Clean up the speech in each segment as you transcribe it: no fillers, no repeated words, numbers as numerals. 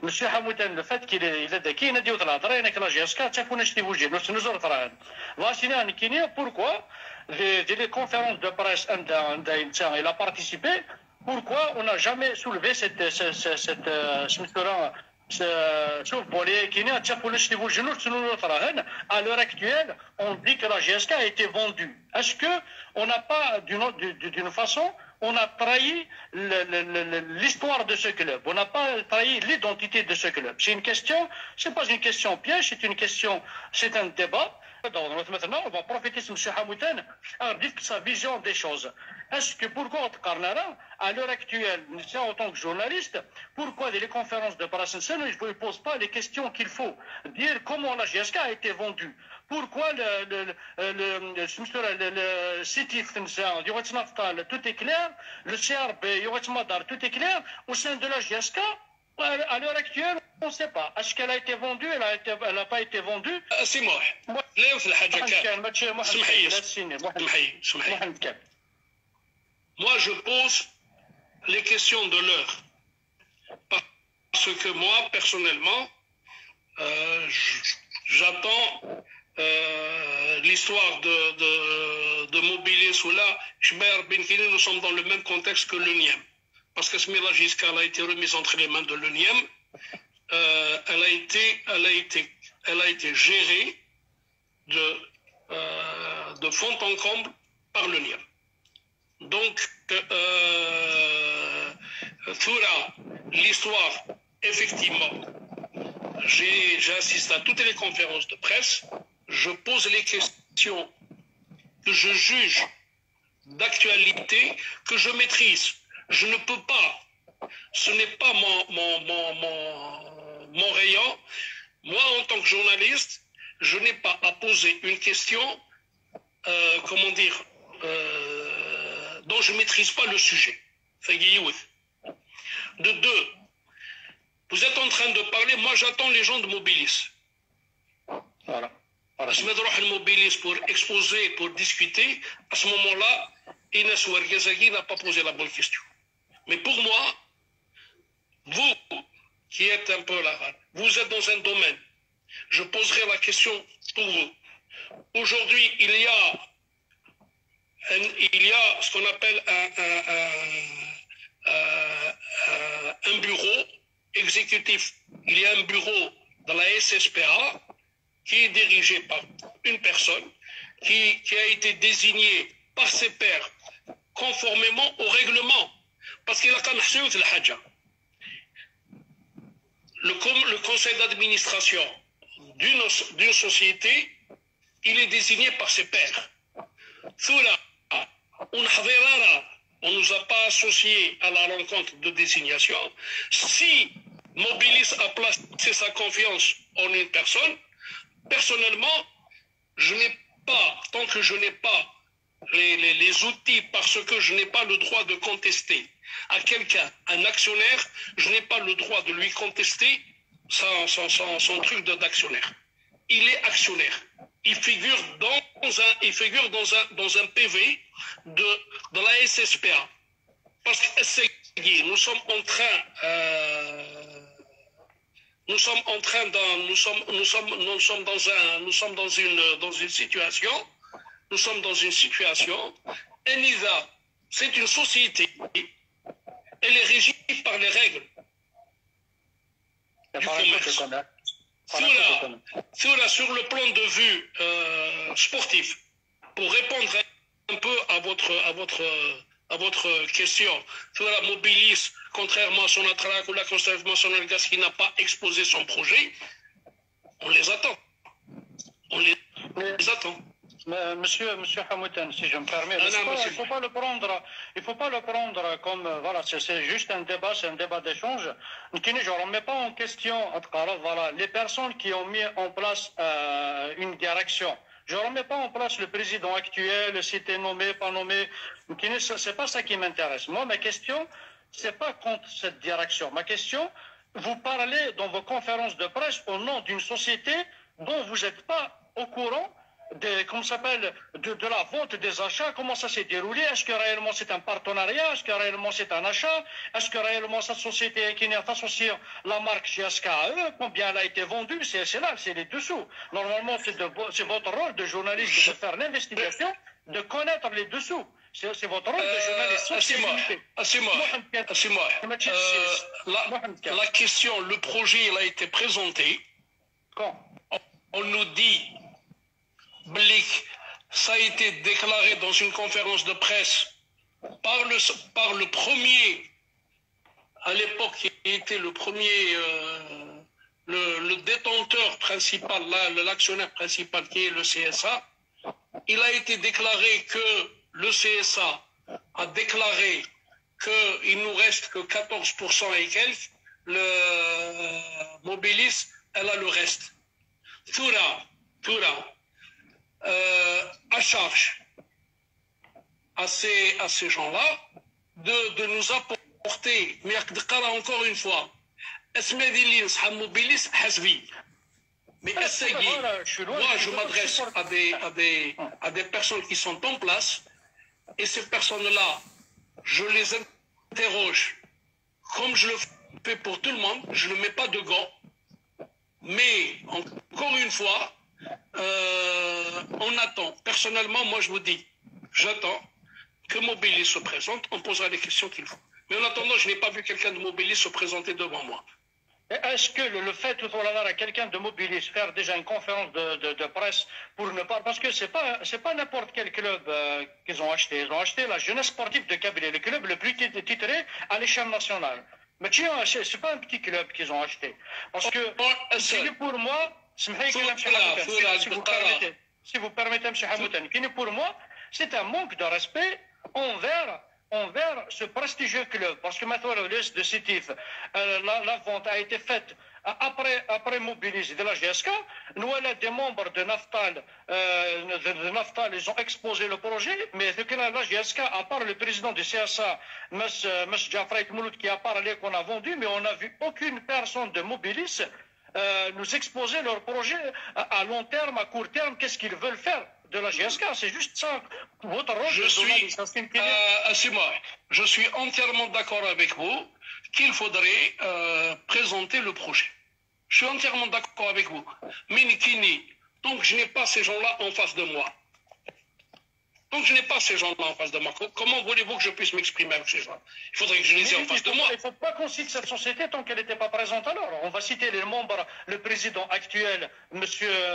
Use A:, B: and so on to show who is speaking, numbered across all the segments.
A: Monsieur Hamoutan, le fait qu'il est qui n'a dit autre chose, rien que la GSK, tu as connu ce bouger, nous autres rien. Voici un qui n'est pourquoi les conférences de presse, il a participé. Pourquoi on n'a jamais soulevé cette à l'heure actuelle, on dit que la GSK a été vendue. Est-ce qu'on n'a pas, d'une façon, on a trahi l'histoire de ce club, on n'a pas trahi l'identité de ce club. C'est une question, c'est pas une question piège, c'est une question, c'est un débat. Maintenant, on va profiter de M. Hamoutan à dire sa vision des choses. Est-ce que pourquoi à l'heure actuelle, en tant que journaliste, pourquoi les conférences de presse ne posent pas les questions qu'il faut dire comment la GSK a été vendue? Pourquoi le CITIF, tout est clair, le CRB, tout est clair, au sein de la GSK, à l'heure actuelle, on ne sait pas. Est-ce qu'elle a été vendue? Elle n'a pas été vendue.
B: C'est moi. Moi, je pose les questions de l'heure. Parce que moi, personnellement, j'attends l'histoire de Mobilis ou là, nous sommes dans le même contexte que l'UNIEM. Parce que Smila Giska a été remise entre les mains de l'UNIEM. Elle a été gérée de fond en comble par l'UNIEM. Donc, l'histoire, effectivement, j'ai assisté à toutes les conférences de presse, je pose les questions que je juge d'actualité, que je maîtrise. Je ne peux pas, ce n'est pas mon rayon. Moi, en tant que journaliste, je n'ai pas à poser une question, dont je ne maîtrise pas le sujet. De deux, vous êtes en train de parler, moi j'attends les gens de Mobilis.
A: Voilà.
B: Je me dois Mobilis pour exposer, pour discuter. À ce moment-là, Inès Ouarghazaghi n'a pas posé la bonne question. Mais pour moi, vous qui êtes un peu là, vous êtes dans un domaine. Je poserai la question pour vous. Aujourd'hui, il y a ce qu'on appelle un bureau exécutif. Il y a un bureau dans la SSPA qui est dirigé par une personne qui a été désignée par ses pairs conformément au règlement. Parce qu'il a quand même le conseil d'administration d'une société, il est désigné par ses pairs. On ne nous a pas associés à la rencontre de désignation. Si Mobilis a placé sa confiance en une personne, personnellement, je n'ai pas, tant que je n'ai pas les outils, parce que je n'ai pas le droit de contester à quelqu'un, un actionnaire, je n'ai pas le droit de lui contester son truc d'actionnaire. Il est actionnaire. Il figure dans un PV de la SSPA. Parce que nous sommes dans une situation. ENISA, c'est une société. Elle est régie par les règles du commerce. Sur le plan de vue sportif, pour répondre un peu à votre question, Mobilis, contrairement à son attraque ou la conservation de gaz qui n'a pas exposé son projet, on les attend. On les attend.
A: Monsieur Hamoutan, si je me permets, il ne faut pas le prendre comme, voilà, c'est juste un débat, c'est un débat d'échange. Je ne remets pas en question, voilà, les personnes qui ont mis en place une direction. Je ne remets pas en place le président actuel, si tu es nommé, pas nommé. Ce n'est pas ça qui m'intéresse. Moi, ma question, ce n'est pas contre cette direction. Ma question, vous parlez dans vos conférences de presse au nom d'une société dont vous n'êtes pas au courant comment s'appelle, de la vente des achats, comment ça s'est déroulé, est-ce que réellement c'est un partenariat, est-ce que réellement c'est un achat, est-ce que réellement cette société qui est associée la marque GSK à eux, combien elle a été vendue, c'est là, c'est les dessous. Normalement, c'est votre rôle de journaliste de faire l'investigation, de connaître les dessous. C'est votre rôle de journaliste.
B: La question, le projet, il a été présenté.
A: Quand
B: on nous dit, ça a été déclaré dans une conférence de presse par le premier, à l'époque, qui était le premier, le détenteur principal, l'actionnaire principal qui est le CSA. Il a été déclaré que le CSA a déclaré qu'il nous reste que 14% et quelques, le Mobilis, elle a le reste. Toura, à charge à ces gens-là de nous apporter, mais encore une fois, mais moi je m'adresse à des personnes qui sont en place, et ces personnes-là, je les interroge comme je le fais pour tout le monde, je ne mets pas de gants, mais encore une fois, on attend. Personnellement, moi je vous dis, j'attends que Mobilis se présente, on posera les questions qu'il faut. Mais en attendant, je n'ai pas vu quelqu'un de Mobilis se présenter devant moi.
A: Est-ce que le fait tout à quelqu'un de Mobilis faire déjà une conférence de presse pour ne pas, parce que c'est pas n'importe quel club qu'ils ont acheté. Ils ont acheté la jeunesse sportive de Kabylie, le club le plus titré à l'échelle nationale. Mais tiens, c'est pas un petit club qu'ils ont acheté. Parce que pour moi, si vous permettez, M. Hamoutani, pour moi, c'est un manque de respect envers ce prestigieux club. Parce que maintenant, le liste de Sétif, la vente a été faite après Mobilis de la GSK. Nous, elle a des membres de Naftal, ils ont exposé le projet, mais la GSK, à part le président du CSA, M. Jafraït Mouloud, qui a parlé qu'on a vendu, mais on n'a vu aucune personne de Mobilis nous exposer leur projet à long terme, à court terme, qu'est-ce qu'ils veulent faire de la GSK. C'est juste ça, votre rôle de journaliste.
B: Je suis entièrement d'accord avec vous qu'il faudrait présenter le projet. Je suis entièrement d'accord avec vous. Mais Nikini, donc je n'ai pas ces gens-là en face de moi. Donc je n'ai pas ces gens-là en face de moi. Comment voulez-vous que je puisse m'exprimer avec ces gens? Il faudrait que je les ai en face de moi.
A: Il ne faut pas qu'on cite cette société tant qu'elle n'était pas présente alors. On va citer les membres, le président actuel, M.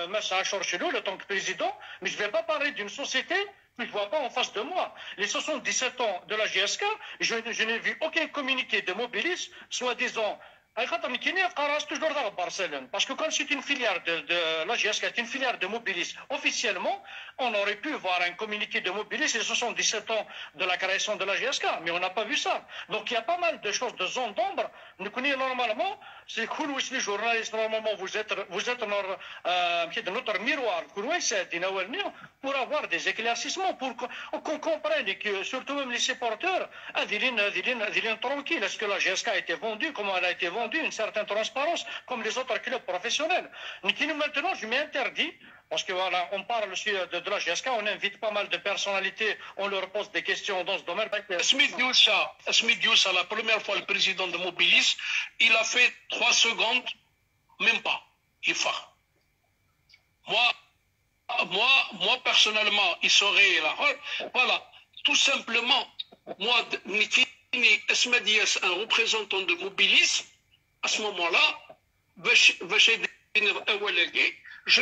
A: Massa Achorchelou, le tant que président, mais je ne vais pas parler d'une société que je ne vois pas en face de moi. Les 77 ans de la GSK, je n'ai vu aucun communiqué de Mobilis, soi-disant. Parce que comme c'est une filière de la GSK, c'est une filière de Mobilis, officiellement, on aurait pu voir un communiqué de Mobilis les 77 ans de la création de la GSK, mais on n'a pas vu ça. Donc il y a pas mal de choses, de zones d'ombre. Nous connaissons normalement, c'est cool les journalistes, normalement vous êtes notre miroir, pour avoir des éclaircissements, pour qu'on comprenne et que surtout même les supporters, tranquille, est-ce que la GSK a été vendue, comment elle a été vendue, une certaine transparence, comme les autres clubs professionnels. Maintenant, je m'interdis, parce que voilà, on parle aussi de la GSK, on invite pas mal de personnalités, on leur pose des questions dans ce domaine.
B: Smith Youssa, la première fois le président de Mobilis, il a fait 3 secondes, même pas, il fait. Moi, personnellement, il serait là. Voilà, tout simplement, moi, Nikini Esmedias, un représentant de Mobilis, à ce moment-là, je vais vous le dire. Je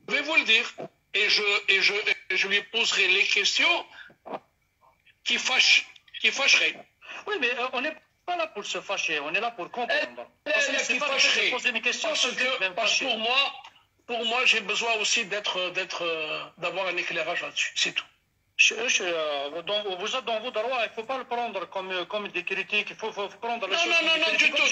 B: vais vous le dire. Et je lui poserai les questions qui fâcheraient.
A: Oui, mais on n'est pas là pour se fâcher, on est là pour comprendre.
B: Parce que pour moi, j'ai besoin aussi d'avoir un éclairage là-dessus. C'est tout.
A: Vous êtes dans vos droits, il ne faut pas le prendre comme des critiques, il faut prendre les choses.
B: Non, du tout.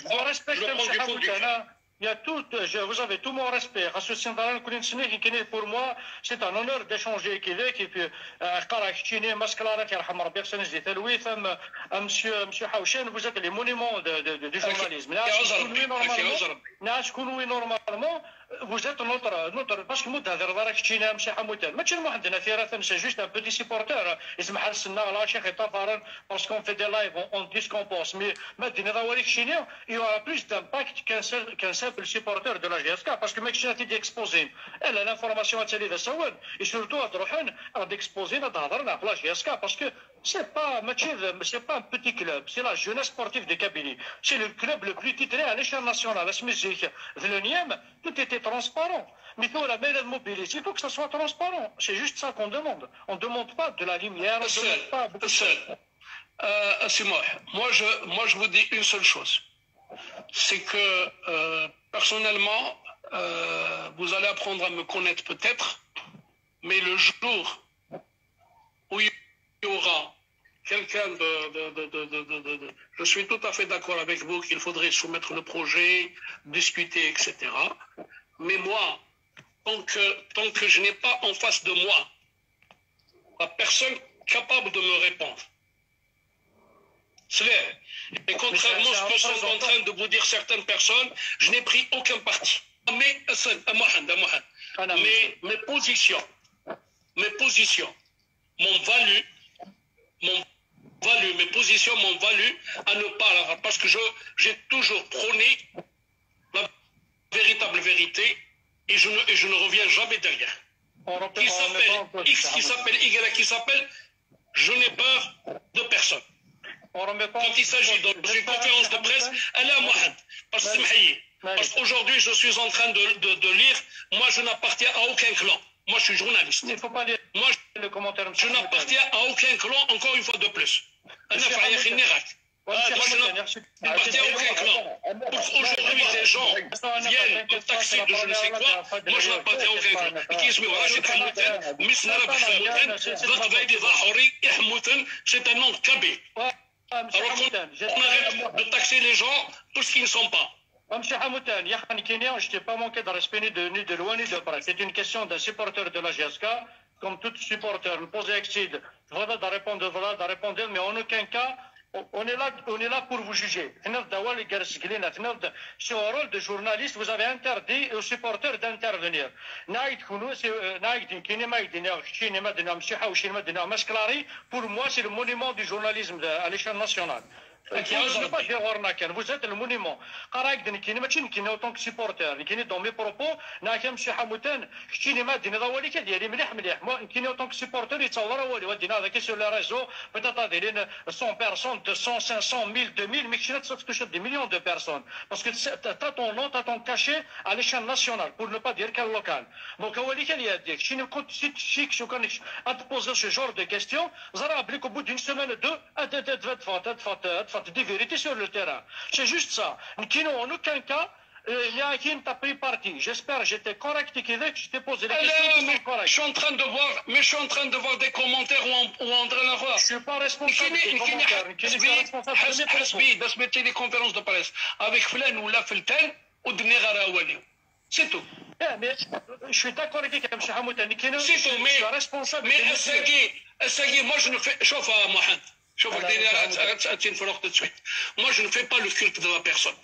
A: Je respecte M. Hamoutana. Il y a tout, vous avez tout mon respect. Pour moi, c'est un honneur d'échanger avec Monsieur Haouchen, vous êtes les monuments du journalisme. Normalement, vous êtes notre parce que مده راك شتينا مشي حموتان ماشي وحدنا في راه c'est juste un petit supporter يسمح لنا لا شيخ طفران parce qu'on fait des lives on dit ce qu'on pense mais ما دينا ضواليك شتينا il y aura plus d'impact qu'un simple supporter de la GSK parce que ماكش تي exposer elle l'information تاعي سواد et surtout تروحون d'exposer تهضرنا على GSK parce que c'est pas un petit club, c'est la jeunesse sportive de Kabylie. C'est le club le plus titré à l'échelle nationale. Tout était transparent. Mais pour la mêlée de mobilité, il faut que ça soit transparent. C'est juste ça qu'on demande. On ne demande pas de la lumière, on ne demande pas beaucoup de choses.
B: Moi, je vous dis une seule chose. C'est que, personnellement, vous allez apprendre à me connaître peut-être, mais le jour où il y aura quelqu'un Je suis tout à fait d'accord avec vous qu'il faudrait soumettre le projet, discuter, etc. Mais moi, tant que je n'ai pas en face de moi la personne capable de me répondre, et contrairement à ce que sont en train de vous dire certaines personnes, je n'ai pris aucun parti. Mais mes positions m'ont valu, mes positions m'ont valu à ne pas la parce que j'ai toujours prôné la véritable vérité et je ne reviens jamais derrière. Qui s'appelle X, qui s'appelle Y, qui s'appelle, je n'ai peur de personne. Quand il s'agit d'une conférence de presse, elle est à Mohamed. Parce qu'aujourd'hui, je suis en train de lire, moi je n'appartiens à aucun clan. Moi, je suis journaliste.
A: Il ne faut pas lire le commentaire.
B: Je n'appartiens à aucun clan, encore une fois de plus. Moi, je n'appartiens à aucun clan. Aujourd'hui, des gens viennent me taxer de je ne sais quoi. Moi, je n'appartiens à aucun clan. C'est un nom kabyle. Alors qu'on arrête de taxer les gens pour ce qu'ils ne sont pas.
A: Monsieur Hamoutan, je t'ai pas manqué de respect ni de loin ni de près. C'est une question d'un supporter de la GSK. Comme tout supporter, le poser Exide, voilà de répondre, mais en aucun cas, on est là pour vous juger. Sur le rôle de journaliste, vous avez interdit aux supporters d'intervenir. Pour moi, c'est le monument du journalisme à l'échelle nationale. Vous êtes le monument. En tant que supporter, dans mes propos, en tant que supporter, sur les réseaux, peut-être 100 personnes, 200, 500, 1000, 2000, mais tu des millions de personnes. Parce que tu as ton nom, tu as ton cachet à l'échelle nationale, pour ne pas dire qu'à local. Donc, si tu te poser ce genre de questions, vous allez au bout d'une semaine ou deux, des vérités sur le terrain. C'est juste ça. En aucun cas, il y a qui t'a pris parti. J'espère que j'étais correct et que je t'ai posé des questions.
B: Je suis en train de voir des commentaires où on la voir.
A: Je ne suis pas responsable des commentaires.
B: Je suis des conférences de presse avec Flan ou la Felten ou de Négarawali. C'est tout.
A: Mais je suis d'accord avec M. Hamoutan.
B: Je suis responsable. Mais moi je ne fais. Chauffe à Mohamed. Moi, je ne fais pas le culte de la personne.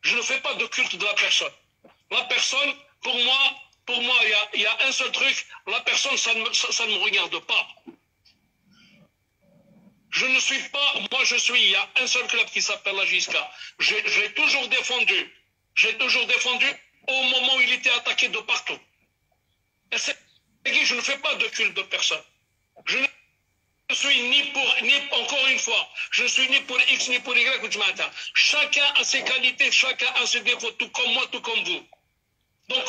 B: Je ne fais pas de culte de la personne. La personne, pour moi, il y a un seul truc. La personne, ça ne me regarde pas. Je ne suis pas, il y a un seul club qui s'appelle la GSK. Je l'ai toujours défendu. Au moment où il était attaqué de partout. Je ne fais pas de culte de personne. Je ne suis encore une fois, je ne suis ni pour X ni pour Y ou Jmata. Chacun a ses qualités, chacun a ses défauts, tout comme moi, tout comme vous. Donc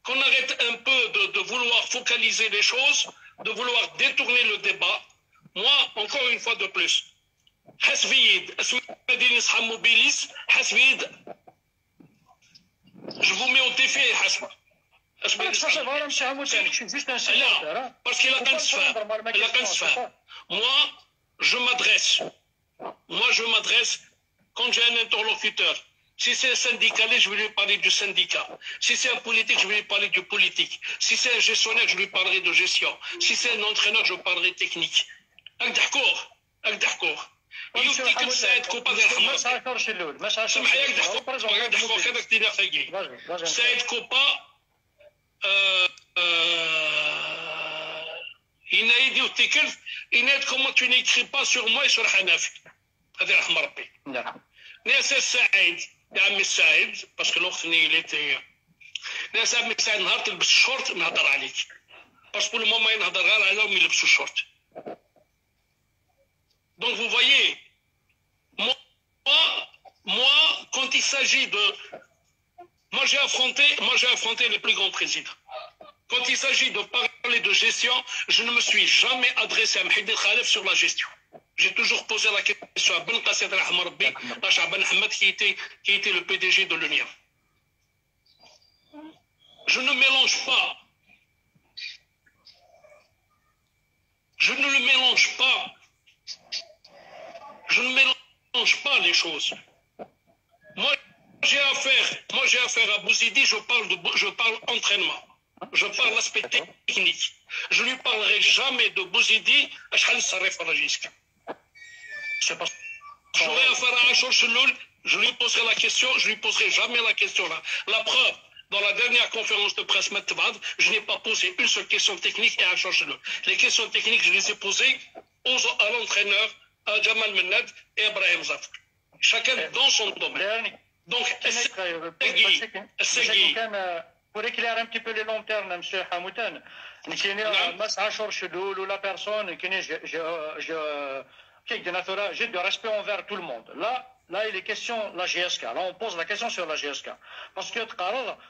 B: qu'on arrête un peu de vouloir focaliser les choses, de vouloir détourner le débat. Moi, encore une fois de plus, je vous mets au défi, Hasma. Parce qu'il a qu'un se faire. Moi, je m'adresse, quand j'ai un interlocuteur Si c'est un syndicaliste, je vais lui parler du syndicat. Si c'est un politique, je vais lui parler du politique. Si c'est un gestionnaire, je lui parlerai de gestion. Si c'est un entraîneur, je parlerai technique. D'accord. يفتكر سعيد كوبا ديال الحمر سمح لي يضحكوا هذاك دينا فاقي سعيد كوبا ينايدي وتيكل ينايد كومون tu n'écris pas sur moi sur حنفي هذا رحم ربي ناس سعيد يا عمي سعيد باسكو الاختني اللي تي ناس عمي سعيد نهار تلبس الشورت نهضر عليك باسكو الماما ينهضر غير على ومن يلبسوا الشورت. Donc vous voyez, moi, quand il s'agit de... Moi j'ai affronté les plus grands présidents. Quand il s'agit de parler de gestion, je ne me suis jamais adressé à Mehdi Khalef sur la gestion. J'ai toujours posé la question à Ben Qassid Rahmarbi, à Chaban Ahmed qui était le PDG de l'Union. Je ne mélange pas. Je ne le mélange pas. Je ne mélange pas les choses. Moi, j'ai affaire à Bouzidi, je parle entraînement. Je parle l'aspect technique. Je ne lui parlerai jamais de Bouzidi, j'aurai affaire à Achour Cheloul, je lui poserai la question, je lui poserai jamais la question là. La preuve, dans la dernière conférence de presse Metbad, je n'ai pas posé une seule question technique à Achour Cheloul. Les questions techniques, je les ai posées à l'entraîneur, à Jamal Menad et Ibrahim Zafr. Chacun dans son domaine. Donc,
A: pour éclairer un petit peu les longs termes, M. Hamoutan, la personne j'ai de respect envers tout le monde. Là, il est question de la GSK. Là, on pose la question sur la GSK. Parce que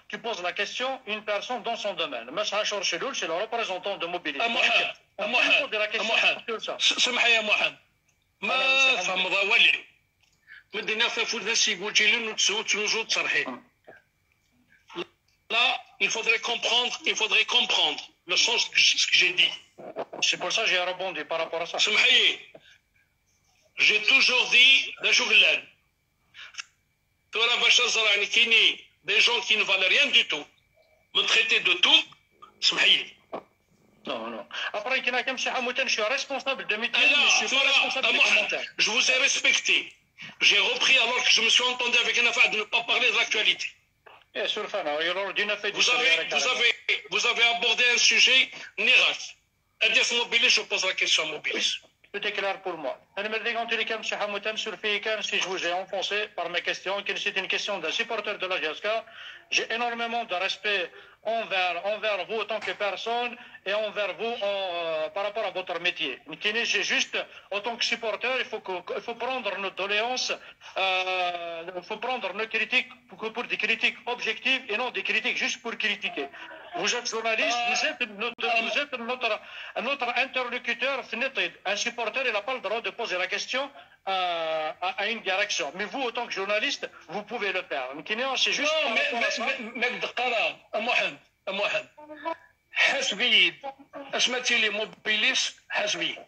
A: tu poses la question une personne dans son domaine. M. Cheloul, c'est le représentant de mobilité. On pose la question sur ça.
B: ما فهم ضوالي مدينا فافو الناس يقول جي لنا تنوجو تصرحين. Là, il faudrait comprendre le sens de ce que j'ai dit.
A: C'est pour ça que j'ai rebondi par rapport à ça.
B: سمحي j'ai toujours dit la journée ترى باش تزرعني كاينين des gens qui ne valent rien du tout me traiter de tout سمحي.
A: Non. Après, je suis responsable de mes métier, mais je suis pas responsable des commentaires.
B: Je vous ai respecté. J'ai repris alors que je me suis entendu avec un affaire de ne pas parler de l'actualité. Vous avez abordé un sujet Nirak. Adias Mobilis, je pose la question à Mobilis.
A: Tout est clair pour moi. Si je vous ai enfoncé par mes questions, que c'est une question d'un supporter de la GSK, j'ai énormément de respect envers vous en tant que personne et envers vous par rapport à votre métier. J'ai juste, en tant que supporter, il faut prendre nos doléances, il faut prendre nos critiques pour des critiques objectives et non des critiques juste pour critiquer. Vous êtes journaliste, vous êtes notre interlocuteur. Un supporter, il n'a pas le droit de poser la question à une direction. Mais vous, en tant que journaliste, vous pouvez le faire. C'est juste.
B: محمد حسبي اسمتي لي موبيليس حسبي